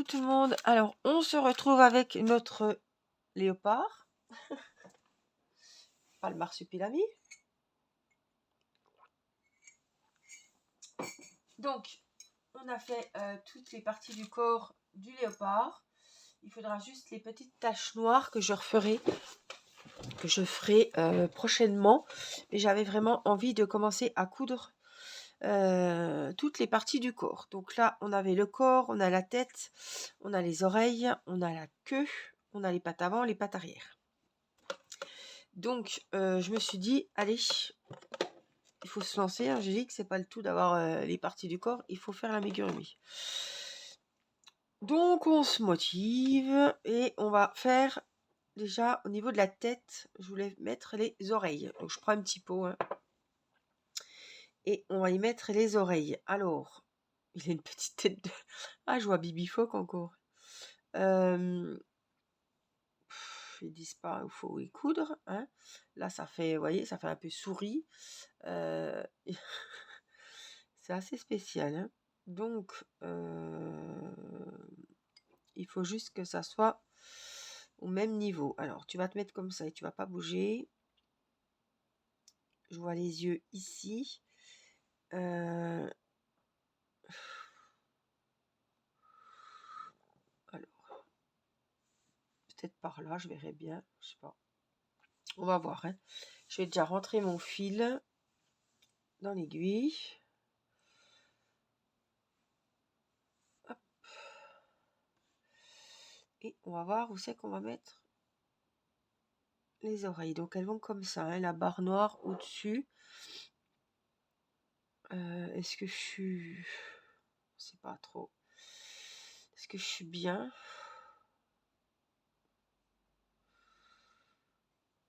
coucou tout le monde. Alors, on se retrouve avec notre léopard, pas le marsupilami. Donc, on a fait toutes les parties du corps du léopard. Il faudra juste les petites taches noires que je ferai prochainement. Mais j'avais vraiment envie de commencer à coudre toutes les parties du corps. Donc là, on avait le corps, on a la tête, on a les oreilles, on a la queue, on a les pattes avant, les pattes arrière. Donc, je me suis dit, allez, il faut se lancer. Hein. J'ai dit que c'est pas le tout d'avoir les parties du corps, il faut faire l'amigurumi. Donc, on se motive et on va faire déjà au niveau de la tête. Je voulais mettre les oreilles. Donc, je prends un petit pot hein, et on va y mettre les oreilles. Alors, il a une petite tête de. Ah, je vois Bibi Phoque encore. Ils disent pas il faut y coudre. Hein. Là, ça fait, vous voyez, ça fait un peu souris. C'est assez spécial. Hein. Donc, il faut juste que ça soit au même niveau. Alors, tu vas te mettre comme ça et tu vas pas bouger. Je vois les yeux ici. Alors, peut-être par là, je verrai bien. Je sais pas. On va voir. Hein. Je vais déjà rentrer mon fil dans l'aiguille. Hop. Et on va voir où c'est qu'on va mettre les oreilles. Donc, elles vont comme ça. Hein, la barre noire au-dessus. Est-ce que je suis... Je sais pas trop. Est-ce que je suis bien?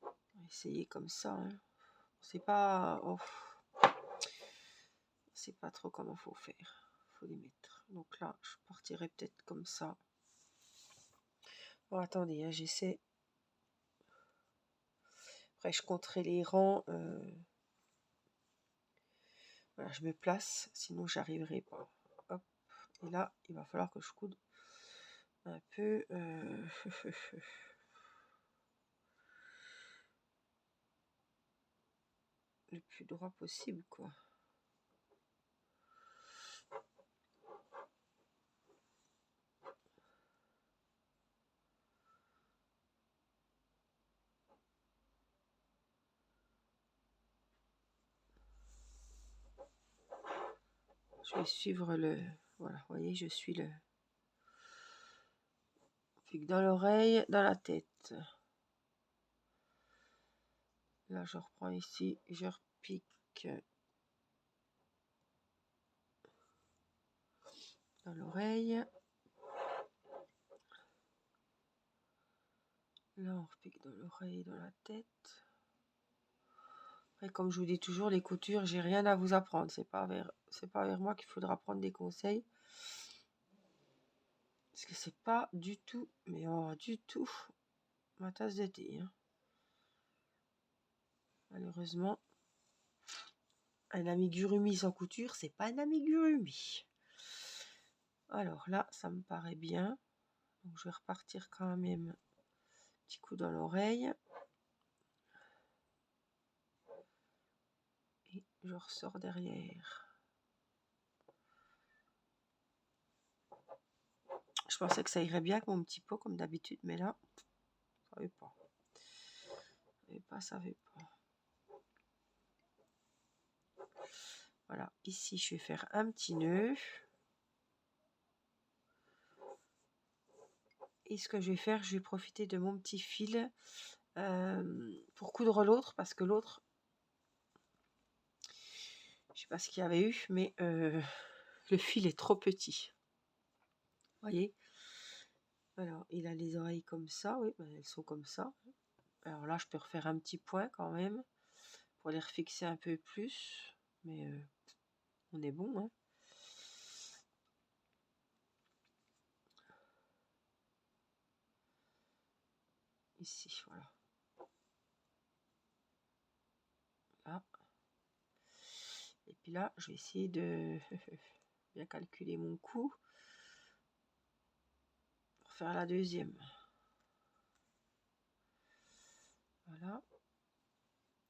On va essayer comme ça. Hein. C'est pas... Oh. C'est pas trop comment faut faire. Faut les mettre. Donc là, je partirai peut-être comme ça. Bon, attendez, hein, j'essaie. Après, je compterai les rangs. Voilà, je me place, sinon j'arriverai pas. Hop. Et là, il va falloir que je coude un peu. Le plus droit possible, quoi. Je vais suivre le... Voilà, vous voyez, je suis le... Pique dans l'oreille, dans la tête. Là, je reprends ici, je repique dans l'oreille. Là, on repique dans l'oreille, dans la tête. Après, comme je vous dis toujours, les coutures, j'ai rien à vous apprendre. C'est pas vers moi qu'il faudra prendre des conseils. Parce que c'est pas du tout, mais oh, du tout, ma tasse de thé. Hein. Malheureusement, un amigurumi sans couture, c'est pas un amigurumi. Alors là, ça me paraît bien. Donc je vais repartir quand même. Petit coup dans l'oreille. Et je ressors derrière. Je pensais que ça irait bien avec mon petit pot comme d'habitude, mais là, ça veut pas. Ça veut pas. Voilà, ici je vais faire un petit nœud. Et ce que je vais faire, je vais profiter de mon petit fil pour coudre l'autre, parce que l'autre, je sais pas ce qu'il y avait eu, mais le fil est trop petit. Voyez. Alors, il a les oreilles comme ça, oui, ben, elles sont comme ça. Alors là, je peux refaire un petit point quand même pour les refixer un peu plus, mais on est bon, hein. Ici, voilà. Là. Et puis là, je vais essayer de bien calculer mon coup. faire la deuxième. Voilà.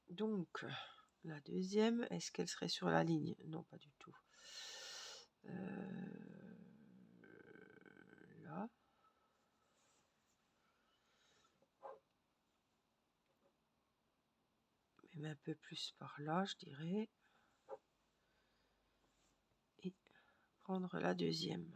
Donc, la deuxième, est-ce qu'elle serait sur la ligne? Non, pas du tout. Là. Même un peu plus par là, je dirais. Et prendre la deuxième.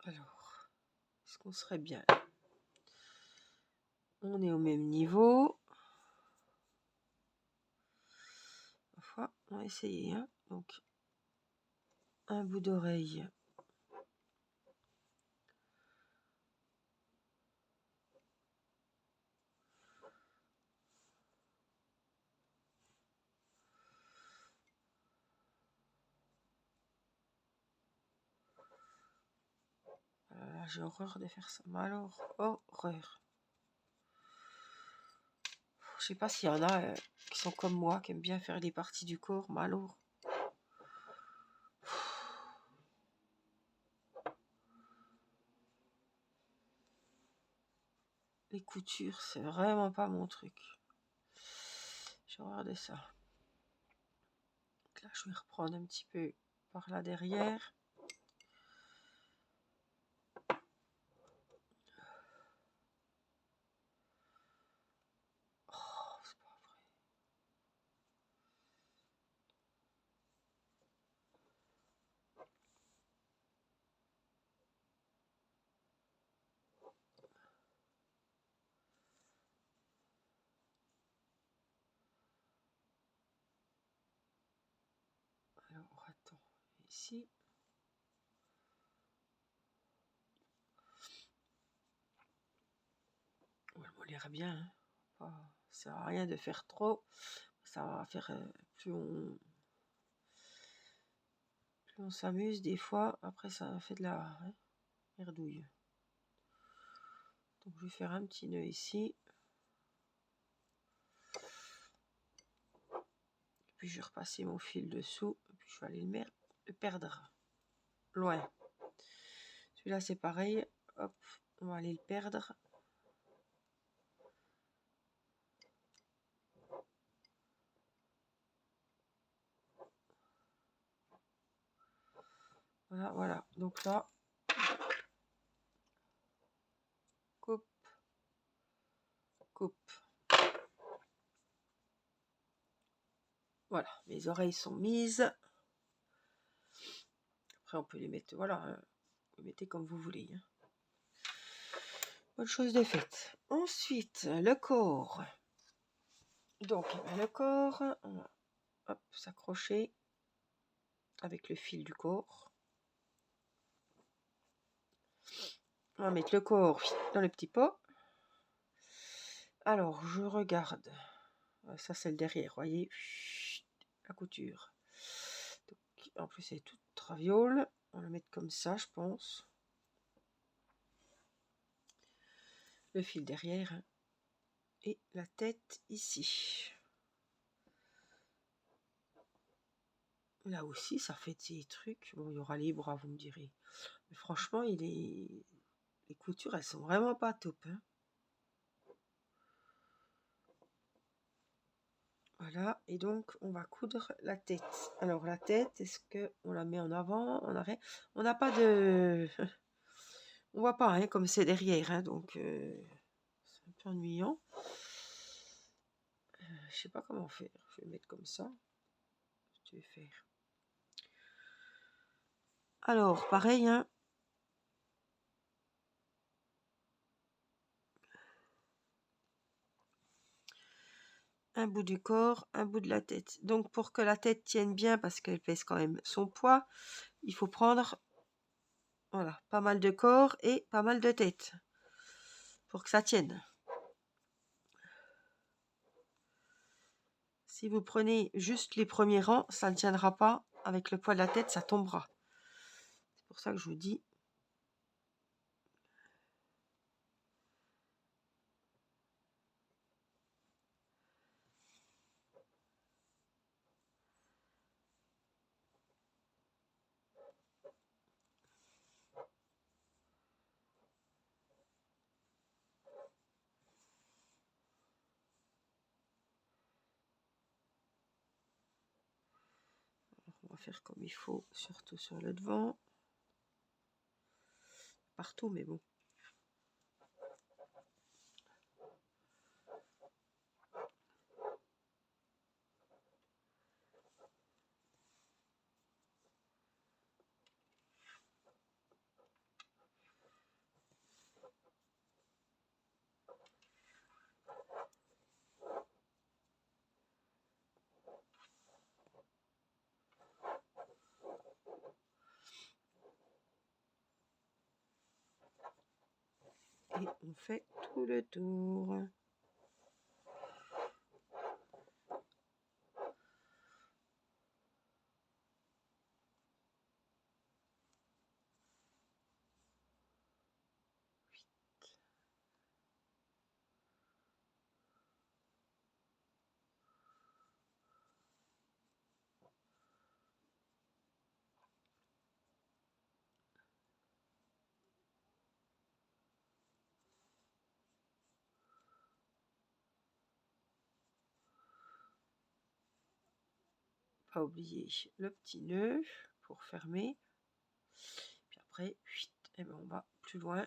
Alors, est-ce qu'on serait bien? On est au même niveau. Parfois, on va essayer. Hein. Donc, un bout d'oreille. Là, j'ai horreur de faire ça. Mais alors, horreur. Je sais pas s'il y en a qui sont comme moi, qui aiment bien faire les parties du corps. Mais alors, les coutures, c'est vraiment pas mon truc. J'ai horreur de ça. Donc là, je vais reprendre un petit peu par là derrière. Oh, c'est pas vrai. Alors, attends. Ici. On va l'air bien. Hein. Ça sert à rien de faire trop. Ça va faire plus on s'amuse des fois. Après, ça fait de la merdouille. Donc, je vais faire un petit nœud ici. Puis, je vais repasser mon fil dessous. Puis, je vais aller le perdre loin. Celui-là, c'est pareil. Hop, on va aller le perdre. Voilà, voilà. Donc là, coupe, coupe. Voilà, mes oreilles sont mises. Après, on peut les mettre, voilà, hein, vous les mettez comme vous voulez. Hein. Bonne chose de faite. Ensuite, le corps. Donc, le corps, on va hop, s'accrocher avec le fil du corps. On va mettre le corps dans le petit pot. Alors, je regarde. Ça, c'est le derrière, voyez. La couture. Donc, en plus, elle est toute traviole. On va la mettre comme ça, je pense. Le fil derrière. Hein. Et la tête ici. Là aussi, ça fait des trucs. Bon, il y aura les bras, vous me direz. Mais franchement, les coutures, elles sont vraiment pas top. Hein. Voilà, et donc on va coudre la tête. Alors la tête, est-ce qu'on la met en avant, en arrière? On n'a pas de... On voit pas, hein, comme c'est derrière, hein, donc c'est un peu ennuyant. Je sais pas comment faire. Je vais mettre comme ça. Je vais faire. Alors, pareil, hein. Un bout du corps, un bout de la tête. Donc pour que la tête tienne bien, parce qu'elle pèse quand même son poids, il faut prendre voilà, pas mal de corps et pas mal de tête pour que ça tienne. Si vous prenez juste les premiers rangs, ça ne tiendra pas avec le poids de la tête, ça tombera. C'est pour ça que je vous dis. On va faire comme il faut, surtout sur le devant. Partout, mais bon. Et on fait tout le tour. Pas oublier le petit nœud pour fermer. Puis après, et ben on va plus loin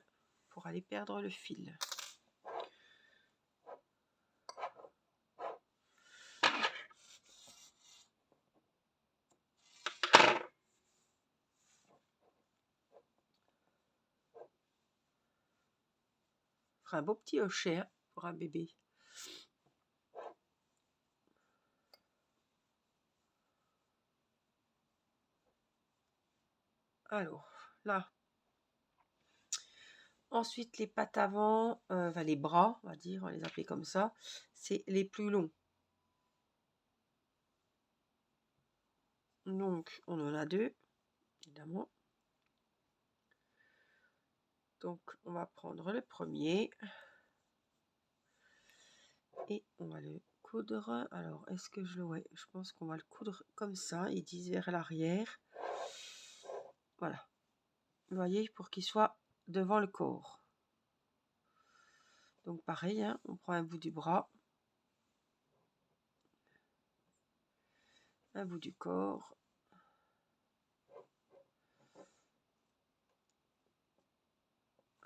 pour aller perdre le fil. Un beau petit hochet hein, pour un bébé. Alors, là. Ensuite, les pattes avant, enfin les bras, on va dire, on va les appeler comme ça, c'est les plus longs. Donc, on en a deux, évidemment. Donc, on va prendre le premier. Et on va le coudre. Alors, est-ce que je le... Ouais, je pense qu'on va le coudre comme ça. Ils disent vers l'arrière. Voilà. Vous voyez, pour qu'il soit devant le corps. Donc, pareil, hein, on prend un bout du bras. Un bout du corps.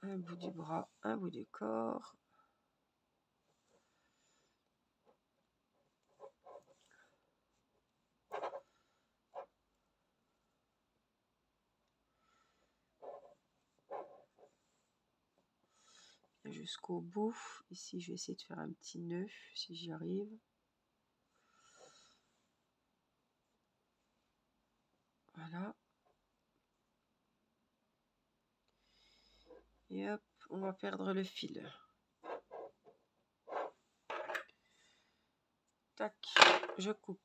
Un bout du bras, un bout du corps. Jusqu'au bout. Ici, je vais essayer de faire un petit nœud, si j'y arrive. Voilà. Et hop, on va perdre le fil. Tac, je coupe.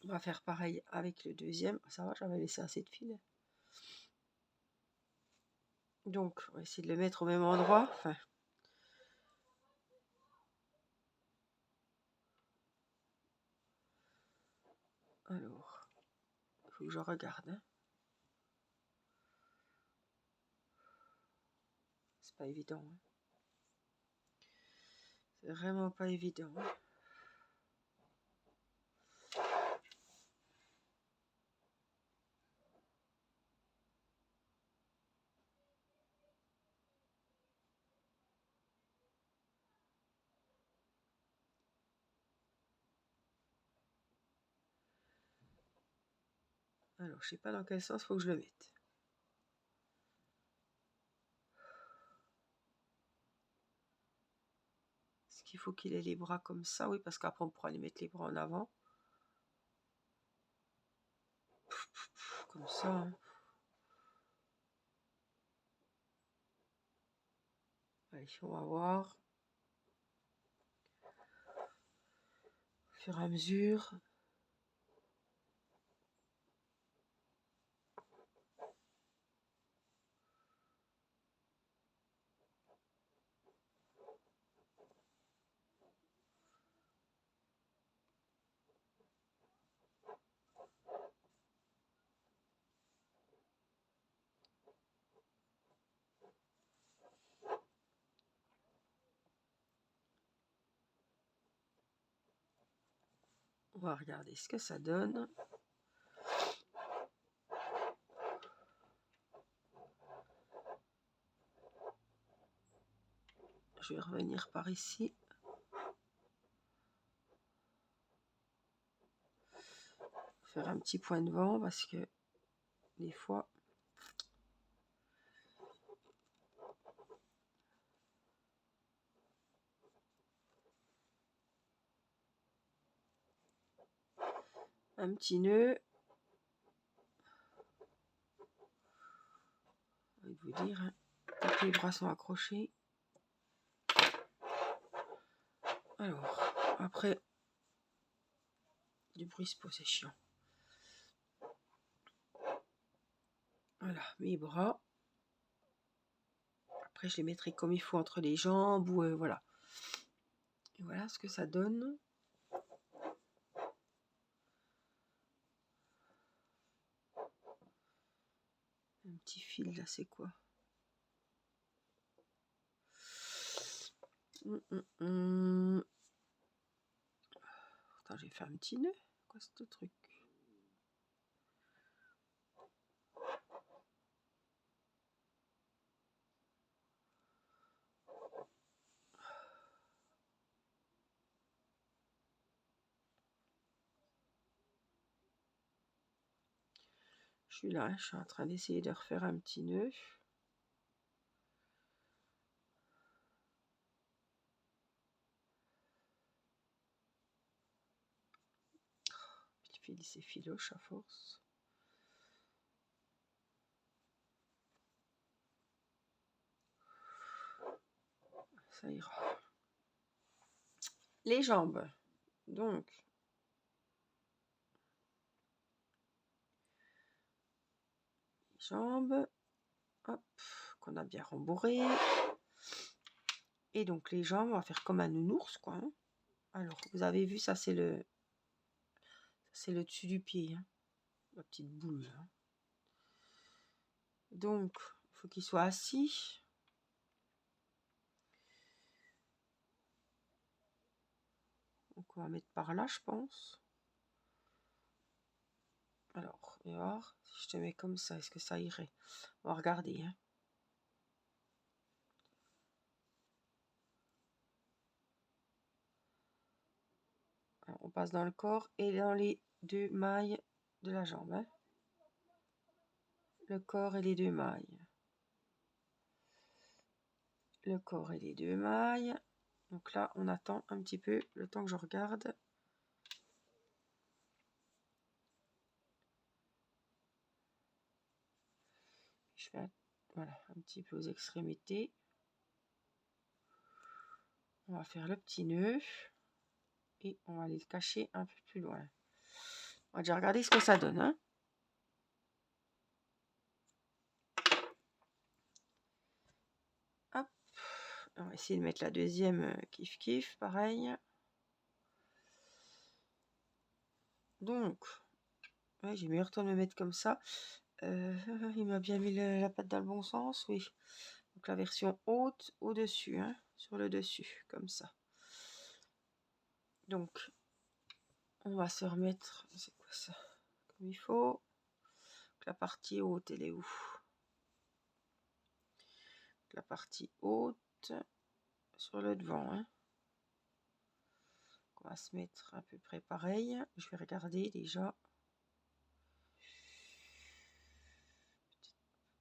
On va faire pareil avec le deuxième. Ça va, j'avais laissé assez de fil. Donc, on va essayer de le mettre au même endroit. Enfin, alors, il faut que je regarde. Hein. C'est pas évident. Hein. C'est vraiment pas évident. Hein. Alors, je sais pas dans quel sens il faut que je le mette. Est-ce qu'il faut qu'il ait les bras comme ça? Oui, parce qu'après, on pourra les mettre les bras en avant. Comme ça. Hein. Allez, on va voir. Au fur et à mesure. On va regarder ce que ça donne. Je vais revenir par ici. Faire un petit point de vent parce que des fois... Un petit nœud. Je vais vous dire, hein, tous les bras sont accrochés. Alors, après, du bruit c'est chiant. Voilà, mes bras. Après, je les mettrai comme il faut entre les jambes ou voilà. Et voilà ce que ça donne. Un petit fil là, c'est quoi? Attends, j'ai fait un petit nœud. Quoi ce truc? Je suis là, hein, je suis en train d'essayer de refaire un petit nœud. Le fil, c'est filoche à force. Ça ira. Les jambes. Donc, les jambes. Hop, qu'on a bien rembourré. Et donc, les jambes, on va faire comme un nounours, quoi. Hein. Alors, vous avez vu, ça, c'est le dessus du pied. Hein. La petite boule. Hein. Donc, il faut qu'il soit assis. Donc, on va mettre par là, je pense. Alors, on va voir si je te mets comme ça, est-ce que ça irait? On va regarder. Hein. Alors, on passe dans le corps et dans les deux mailles de la jambe. Hein. Le corps et les deux mailles. Le corps et les deux mailles. Donc là, on attend un petit peu le temps que je regarde. Je fais voilà, un petit peu aux extrémités. On va faire le petit nœud et on va aller le cacher un peu plus loin. On va déjà regarder ce que ça donne. Hein. Hop. On va essayer de mettre la deuxième kiff pareil. Donc, ouais, j'ai meilleur temps de me mettre comme ça. Il m'a bien mis la patte dans le bon sens, oui. Donc la version haute au-dessus, hein, sur le dessus, comme ça. Donc, on va se remettre, c'est quoi ça? Comme il faut. Donc, la partie haute, elle est où? La partie haute sur le devant. Hein. On va se mettre à peu près pareil. Je vais regarder déjà.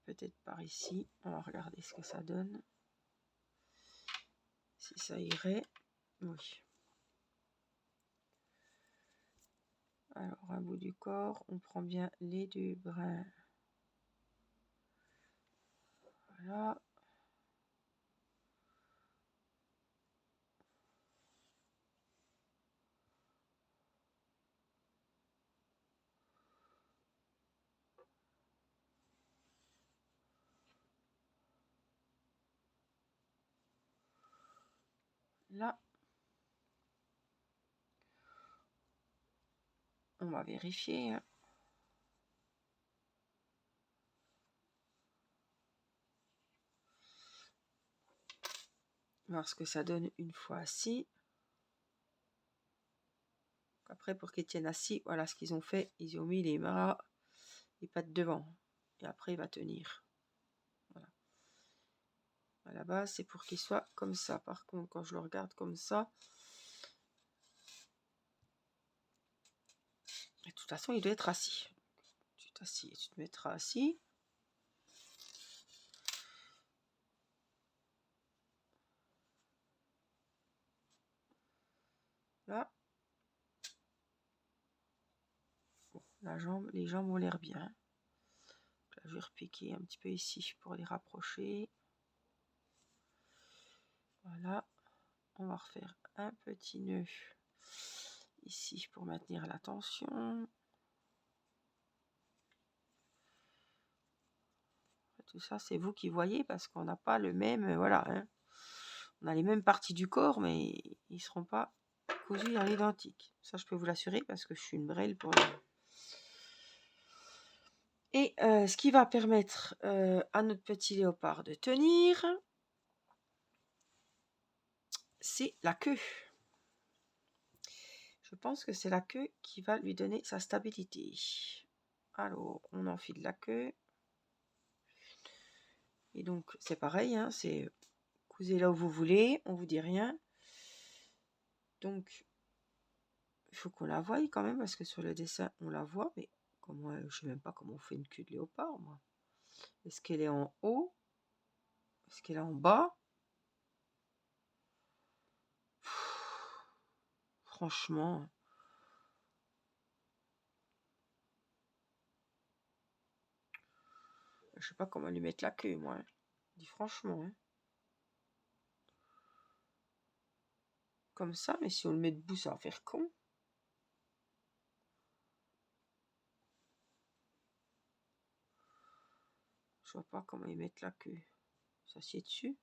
Peut-être par ici. On va regarder ce que ça donne. Si ça irait. Oui. Alors, un bout du corps, on prend bien les deux brins. Voilà. Là. On va vérifier. Hein. Voir ce que ça donne une fois assis. Après, pour qu'il tienne assis, voilà ce qu'ils ont fait. Ils ont mis les bras, les pattes devant. Et après, il va tenir. Voilà. À la base, c'est pour qu'il soit comme ça. Par contre, quand je le regarde comme ça, de toute façon, il doit être assis. Tu t'assis, tu te mettras assis. Là. Bon, les jambes ont l'air bien. Là, je vais repiquer un petit peu ici pour les rapprocher. Voilà. On va refaire un petit nœud ici pour maintenir la tension. Tout ça, c'est vous qui voyez parce qu'on n'a pas le même... Voilà, hein. On a les mêmes parties du corps, mais ils ne seront pas cousus à l'identique. Ça, je peux vous l'assurer parce que je suis une brêle pour les... Et ce qui va permettre à notre petit léopard de tenir, c'est la queue. Je pense que c'est la queue qui va lui donner sa stabilité. Alors, on enfile la queue. Et donc, c'est pareil, hein, c'est cousez là où vous voulez, on vous dit rien. Donc, il faut qu'on la voie quand même, parce que sur le dessin, on la voit, mais comment, je ne sais même pas comment on fait une queue de léopard, moi. Est-ce qu'elle est en haut? Est-ce qu'elle est en bas? Franchement... Je sais pas comment lui mettre la queue, moi. Hein. Je dis franchement. Hein. Comme ça, mais si on le met debout, ça va faire con. Je vois pas comment y mettre la queue. S'assied dessus.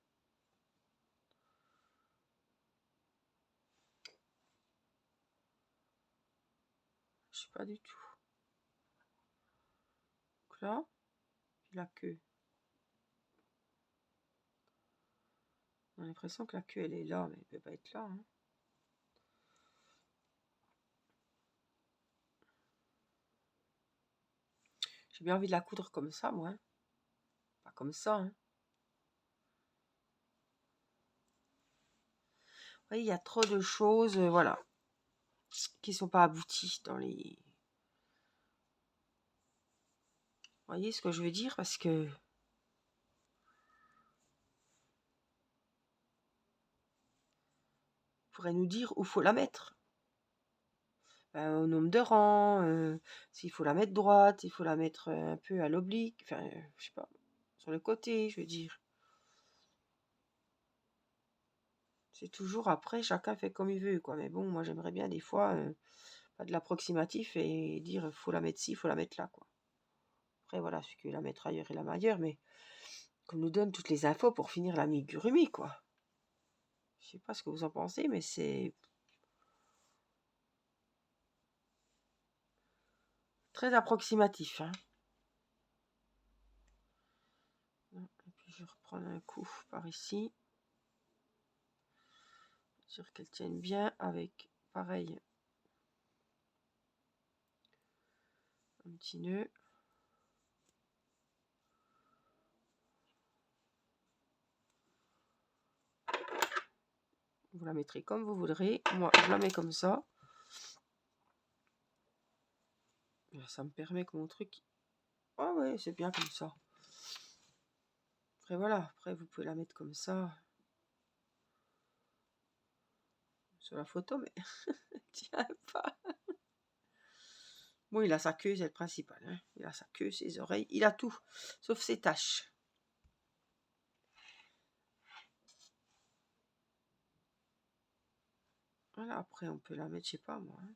Je sais pas du tout. Donc là, puis la queue. On a l'impression que la queue, elle est là, mais elle peut pas être là. Hein. J'ai bien envie de la coudre comme ça, moi. Hein. Pas comme ça. Hein. Vous voyez, il y a trop de choses, voilà, qui sont pas abouties dans les... Vous voyez ce que je veux dire? Parce que... pourrait nous dire où faut la mettre. Au nombre de rangs, s'il faut la mettre droite, il faut la mettre un peu à l'oblique, enfin, je sais pas, sur le côté, je veux dire. C'est toujours après, chacun fait comme il veut, quoi. Mais bon, moi j'aimerais bien des fois, pas de l'approximatif et dire faut la mettre ci, faut la mettre là, quoi. Après, voilà, celui qui veut la mettre ailleurs, il la met ailleurs, mais qu'on nous donne toutes les infos pour finir l'amigurumi, quoi. Je sais pas ce que vous en pensez, mais c'est très approximatif. Hein. Et puis je reprends un coup par ici. Sûr qu'elle tienne bien avec, pareil, un petit nœud. Vous la mettrez comme vous voudrez. Moi, je la mets comme ça. Ça me permet que mon truc... Ah ouais, c'est bien comme ça. Après, voilà. Après, vous pouvez la mettre comme ça. Sur la photo, mais... Tiens pas. Bon, il a sa queue, c'est le principal. Hein. Il a sa queue, ses oreilles. Il a tout. Sauf ses taches. Voilà, après, on peut la mettre, je sais pas, moi. Hein.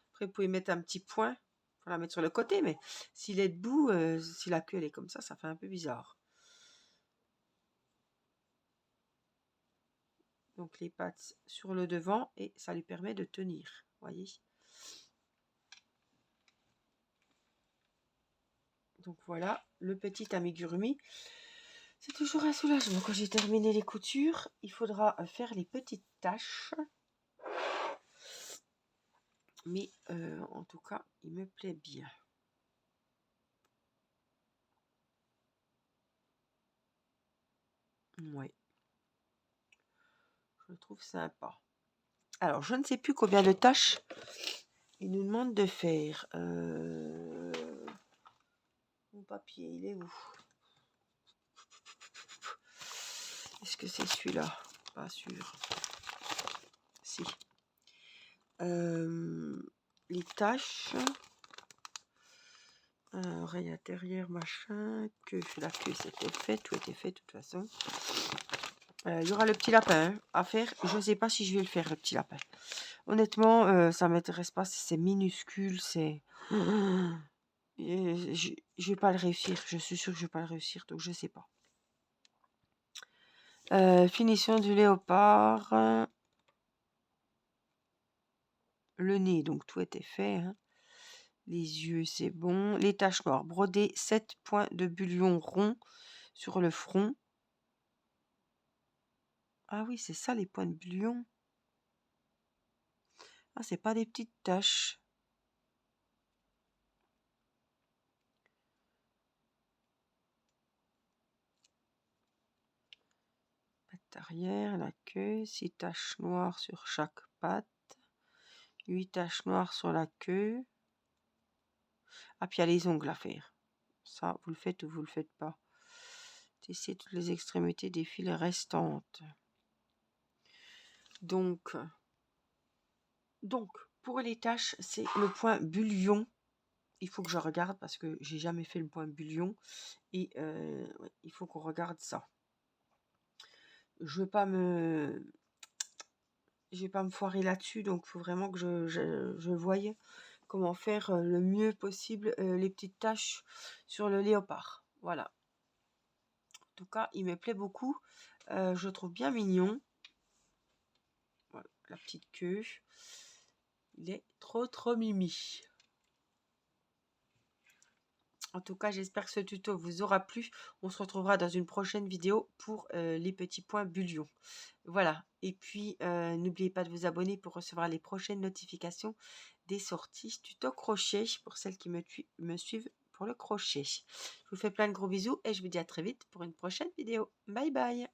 Après, vous pouvez mettre un petit point. Pour la mettre sur le côté, mais s'il est debout, si la queue, elle est comme ça fait un peu bizarre. Donc les pattes sur le devant et ça lui permet de tenir, voyez. Donc voilà, le petit amigurumi. C'est toujours un soulagement. Quand j'ai terminé les coutures, il faudra faire les petites taches. Mais en tout cas, il me plaît bien. Ouais, je le trouve sympa. Alors, je ne sais plus combien de tâches il nous demande de faire. Mon papier, il est où? Est-ce que c'est celui-là? Pas sûr. Si. Les tâches. Oreille intérieure, machin. Queue. La queue, c'était fait. Tout était fait de toute façon. Il y aura le petit lapin à faire. Je ne sais pas si je vais le faire, le petit lapin. Honnêtement, ça m'intéresse pas. C'est minuscule. C'est... je vais pas le réussir. Je suis sûre que je vais pas le réussir. Donc, je sais pas. Finition du léopard. Le nez, donc tout était fait. Hein. Les yeux, c'est bon. Les taches noires. Broder 7 points de bullion rond sur le front. Ah oui, c'est ça les points de bullion. Ah, c'est pas des petites taches. Patte arrière, la queue. 6 taches noires sur chaque patte. 8 taches noires sur la queue. Ah, puis il y a les ongles à faire. Ça, vous le faites ou vous le faites pas. Tester toutes les extrémités des fils restantes. Donc, pour les tâches, c'est le point bullion. Il faut que je regarde parce que j'ai jamais fait le point bullion. Et ouais, il faut qu'on regarde ça. Je vais pas me foirer là-dessus. Donc, il faut vraiment que je voie comment faire le mieux possible les petites tâches sur le léopard. Voilà. En tout cas, il me plaît beaucoup. Je le trouve bien mignon. Voilà, la petite queue. Il est trop mimi. En tout cas, j'espère que ce tuto vous aura plu. On se retrouvera dans une prochaine vidéo pour les petits points bullion. Voilà. Et puis, n'oubliez pas de vous abonner pour recevoir les prochaines notifications des sorties tuto crochet pour celles qui me suivent pour le crochet. Je vous fais plein de gros bisous et je vous dis à très vite pour une prochaine vidéo. Bye bye!